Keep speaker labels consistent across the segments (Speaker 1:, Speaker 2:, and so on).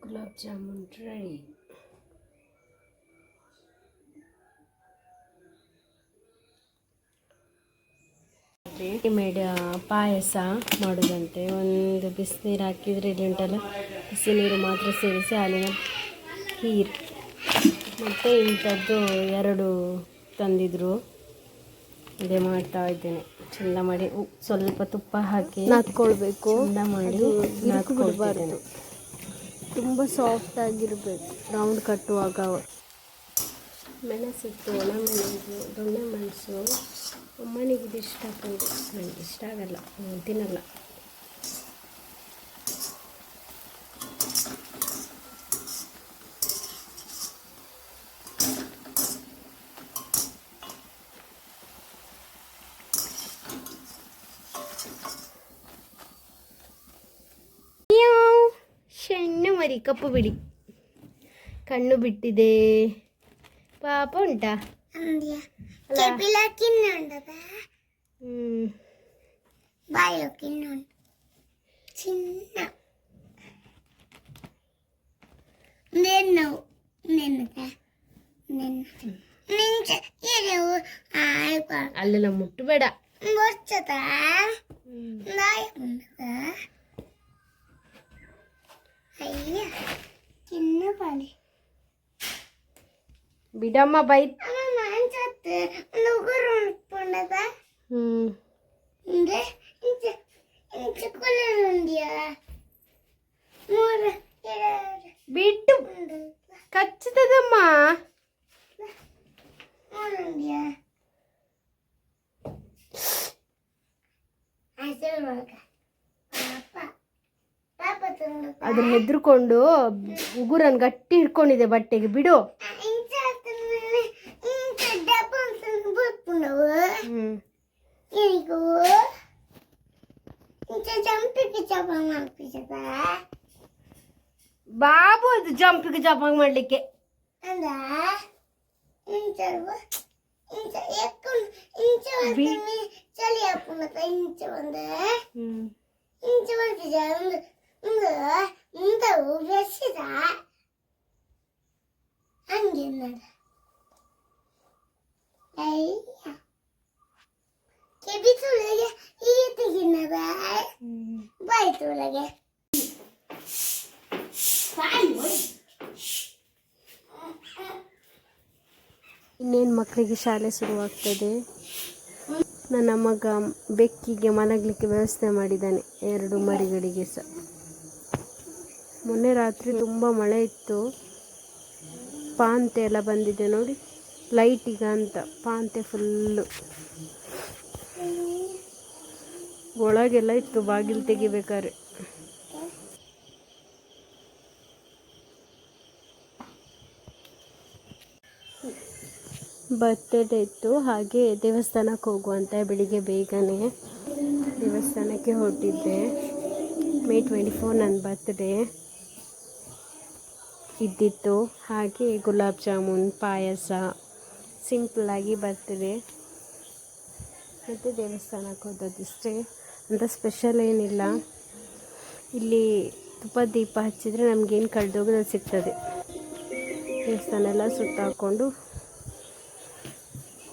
Speaker 1: Gulab jamun ready. Readymade ಪಾಯಸ ಮಾಡೋದಂತೆ. ಒಂದು ಬಿಸಿನೀರು ಹಾಕಿದರೆ ಇಲ್ಲಿ ಉಂಟಲ್ಲ, ಬಿಸಿ ನೀರು ಮಾತ್ರ ಸೇರಿಸಿ ಹಾಲಿನ ಖೀರ್ ಮತ್ತು ಇಂಥದ್ದು 2 ತಂದಿದ್ರು. ಅದೇ ಮಾಡ್ತಾ ಇದ್ದೇನೆ. ಚೆಂದ ಮಾಡಿ ಸ್ವಲ್ಪ ತುಪ್ಪ ಹಾಕಿ ನಾದ್ಕೊಳ್ಬೇಕು. ಚೆಂದ ಮಾಡಿ ನಾದ್ಕೊಳ್ಬಾರ್ದು, ತುಂಬ ಸಾಫ್ಟ್ ಆಗಿರಬೇಕು ರೌಂಡ್ ಕಟ್ಟುವಾಗ. ಮೆಣಸಿತ್ತು, ಒಣಮೆಣಸು, ದೊಣ್ಣೆ ಮೆಣಸು. ಅಮ್ಮನಿಗೆ ಇದು ಇಷ್ಟ ಆಗ್ತದೆ, ನನಗೆ ಇಷ್ಟ ಆಗಲ್ಲ, ತಿನ್ನಲ್ಲ. ಸಣ್ಣ ಮರಿ, ಕಪ್ಪು ಬಿಡಿ, ಕಣ್ಣು ಬಿಟ್ಟಿದೆ, ಪಾಪ ಉಂಟಾ? ಅಲ್ಲೆಲ್ಲ ಮುಟ್ಟಬೇಡ. ಬಿಡಮ್ಮ ಬೈ. ಬಿಟ್ಟು ಕಚ್ಚುತ್ತದಮ್ಮ. ಅದ್ರ ಹೆದರ್ಕೊಂಡು ಉಗುರನ್ ಗಟ್ಟಿ ಹಿಡ್ಕೊಂಡಿದೆ ಬಟ್ಟೆಗೆ. ಬಿಡು. ಬಾಬು ಅದು ಜಂಪಿಗೆ ಜಂಪ್ ಮಾಡ್ಲಿಕ್ಕೆ. ಇನ್ನೇನು ಮಕ್ಕಳಿಗೆ ಶಾಲೆ ಶುರುವಾಗ್ತದೆ. ನನ್ನ ಮಗ ಬೆಕ್ಕಿಗೆ ಮಲಗಲಿಕ್ಕೆ ವ್ಯವಸ್ಥೆ ಮಾಡಿದ್ದಾನೆ, 2 ಮರಿಗಳಿಗೆ ಸಹ. ಮೊನ್ನೆ ರಾತ್ರಿ ತುಂಬ ಮಳೆ ಇತ್ತು. ಪಾಂತೆ ಎಲ್ಲ ಬಂದಿದೆ ನೋಡಿ, ಲೈಟಿಗ ಅಂತ. ಪಾಂತೆ ಫುಲ್ಲು ಒಳಗೆಲ್ಲ ಇತ್ತು, ಬಾಗಿಲು ತೆಗಿಬೇಕಾದ್ರೆ. ಬರ್ತ್ಡೇ ಇತ್ತು, ಹಾಗೆ ದೇವಸ್ಥಾನಕ್ಕೆ ಹೋಗುವಂತೆ ಬೆಳಿಗ್ಗೆ ಬೇಗನೆ ದೇವಸ್ಥಾನಕ್ಕೆ ಹೊರಟಿದ್ದೆ. May 24 ನನ್ನ ಬರ್ತ್ಡೇ ಇದ್ದಿತ್ತು. ಹಾಗೆ ಗುಲಾಬ್ ಜಾಮೂನ್, ಪಾಯಸ, ಸಿಂಪಲ್ಲಾಗಿ ಬರ್ತ್ಡೇ ಮತ್ತು ದೇವಸ್ಥಾನಕ್ಕೆ ಹೋದದಿಷ್ಟೇ. ಅಂತ ಸ್ಪೆಷಲ್ ಏನಿಲ್ಲ. ಇಲ್ಲಿ ತುಪ್ಪದ ದೀಪ ಹಚ್ಚಿದರೆ ನಮಗೇನು ಕಳೆದೋಗೋದು ಸಿಗ್ತದೆ. ದೇವಸ್ಥಾನ ಎಲ್ಲ ಸುತ್ತ ಹಾಕ್ಕೊಂಡು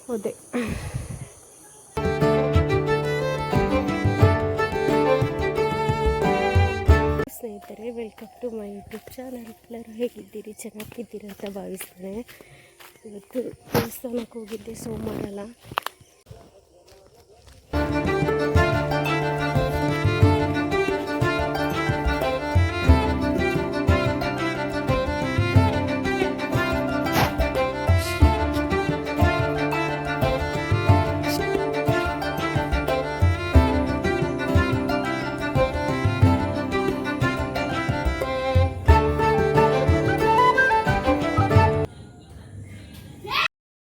Speaker 1: ಹೋದೆ. ಸ್ನೇಹಿತರೆ, welcome to my YouTube channel. ಎಲ್ಲರೂ ಹೇಗಿದ್ದೀರಿ? ಚೆನ್ನಾಗಿದ್ದೀರಿ ಅಂತ ಭಾವಿಸ್ತೇನೆ. ಇವತ್ತು ದೇವಸ್ಥಾನಕ್ಕೆ ಹೋಗಿದ್ದೆ, ಸೋಮವಾರ.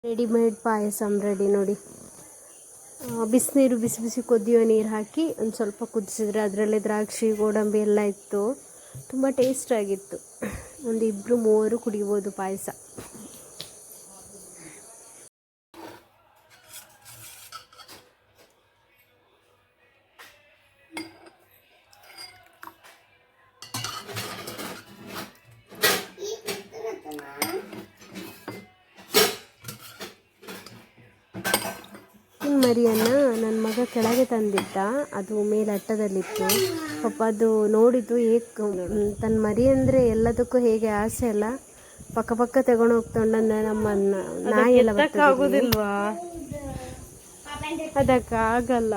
Speaker 1: ರೆಡಿಮೇಡ್ ಪಾಯಸ ರೆಡಿ ನೋಡಿ. ಬಿಸಿನೀರು, ಬಿಸಿ ಬಿಸಿ ಕುದಿಯೋ ನೀರು ಹಾಕಿ ಒಂದು ಸ್ವಲ್ಪ ಕುದಿಸಿದ್ರೆ ಅದರಲ್ಲೇ ದ್ರಾಕ್ಷಿ, ಗೋಡಂಬಿ ಎಲ್ಲ ಇತ್ತು. ತುಂಬ ಟೇಸ್ಟಾಗಿತ್ತು. ಒಂದು 2-3 ಕುಡಿಬೋದು ಪಾಯಸ. ಮರಿಯನ್ನು ನನ್ನ ಮಗ ಕೆಳಗೆ ತಂದಿಟ್ಟ, ಅದು ಮೇಲೆ ಅಟ್ಟದಲ್ಲಿತ್ತು. ಪಾಪ ಅದು ನೋಡಿದ್ದು ತನ್ನ ಮರಿ ಅಂದರೆ ಎಲ್ಲದಕ್ಕೂ ಹೇಗೆ ಆಸೆ ಅಲ್ಲ, ಪಕ್ಕ ತಗೊಂಡು ಹೋಗ್ತೊಂಡ ನಮ್ಮ ನಾಯಿ ಎಲ್ಲ ಆಗೋದಿಲ್ವಾ, ಅದಕ್ಕಾಗಲ್ಲ.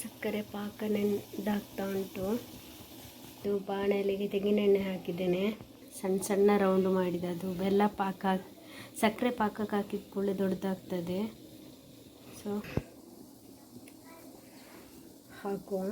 Speaker 1: ಸಕ್ಕರೆ ಪಾಕ ನೆಂದಾಗ್ತಾ ಉಂಟು. ಇದು ಬಾಣಲೆಗೆ ತೆಂಗಿನೆಣ್ಣೆ ಹಾಕಿದ್ದೇನೆ, ಸಣ್ಣ ಸಣ್ಣ ರೌಂಡ್ ಮಾಡಿದೆ. ಅದು ಬೆಲ್ಲ ಪಾಕ ಸಕ್ಕರೆ ಪಾಕಕ್ಕೆ ಹಾಕಿದ ಕೂಡಲೇ ದೊಡ್ಡದಾಗ್ತದೆ. ಸೊ ಹಾಕುವ.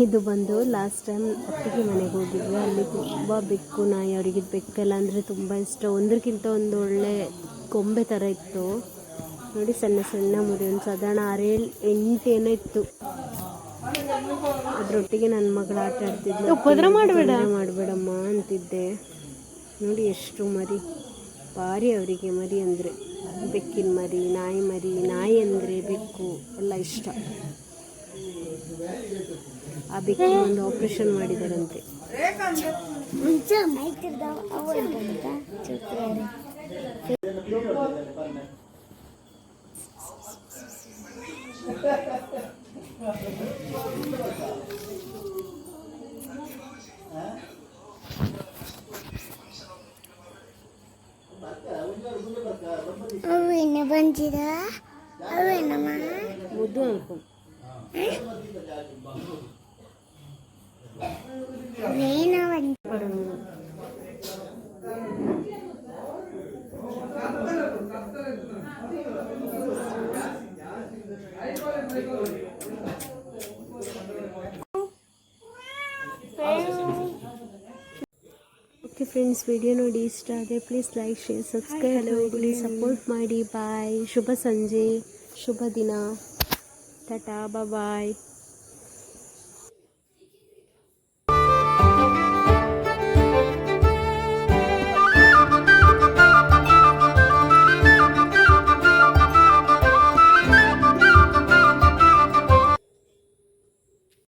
Speaker 1: ಇದು ಬಂದು ಲಾಸ್ಟ್ ಟೈಮ್ ಅತ್ತಿಗೆ ಮನೆಗೆ ಹೋಗಿದ್ವಿ. ಅಲ್ಲಿ ತುಂಬ ಬೆಕ್ಕು ನಾಯಿ, ಅವರಿಗೆ ಬೆಕ್ಕೆಲ್ಲ ಅಂದರೆ ತುಂಬ ಇಷ್ಟ. ಒಂದಕ್ಕಿಂತ ಒಂದು ಒಳ್ಳೆ ಗೊಂಬೆ ಥರ ಇತ್ತು ನೋಡಿ, ಸಣ್ಣ ಸಣ್ಣ ಮುರಿ, ಒಂದು ಸಾಧಾರಣ 6-8 ಏನೋ ಇತ್ತು. ಅದರೊಟ್ಟಿಗೆ ನನ್ನ ಮಗಳು ಆಟ ಆಡ್ತಿದ್ದೆ. ಉಪದ್ರ ಮಾಡಬೇಡಮ್ಮ ಅಂತಿದ್ದೆ. ನೋಡಿ ಎಷ್ಟು ಮರಿ, ಭಾರಿ ಅವರಿಗೆ ಮರಿ ಅಂದರೆ, ಬೆಕ್ಕಿನ ಮರಿ, ನಾಯಿ ಮರಿ, ನಾಯಿ ಅಂದರೆ ಬೆಕ್ಕು ಎಲ್ಲ ಇಷ್ಟ. ಆ ಬೆಕ್ಕಿನ ಒಂದು ಆಪರೇಷನ್ ಮಾಡಿದಾರಂತೆ.
Speaker 2: ಬಂದಿದ ಅವೇನಮ್ಮ
Speaker 1: ಮುದ್ದು ಅನ್ಕೊ ಓಕೆ ಫ್ರೆಂಡ್ಸ್, ವಿಡಿಯೋ ನೋಡಿ ಇಷ್ಟ ಆದರೆ ಪ್ಲೀಸ್ ಲೈಕ್, ಶೇರ್, ಸಬ್ಸ್ಕ್ರೈಬ್ ಮಾಡಿ, ಸಪೋರ್ಟ್ ಮಾಡಿ. ಬಾಯ್. ಶುಭ ಸಂಜೆ, ಶುಭ ದಿನ. ಟಾಟಾ, ಬಾಯ್.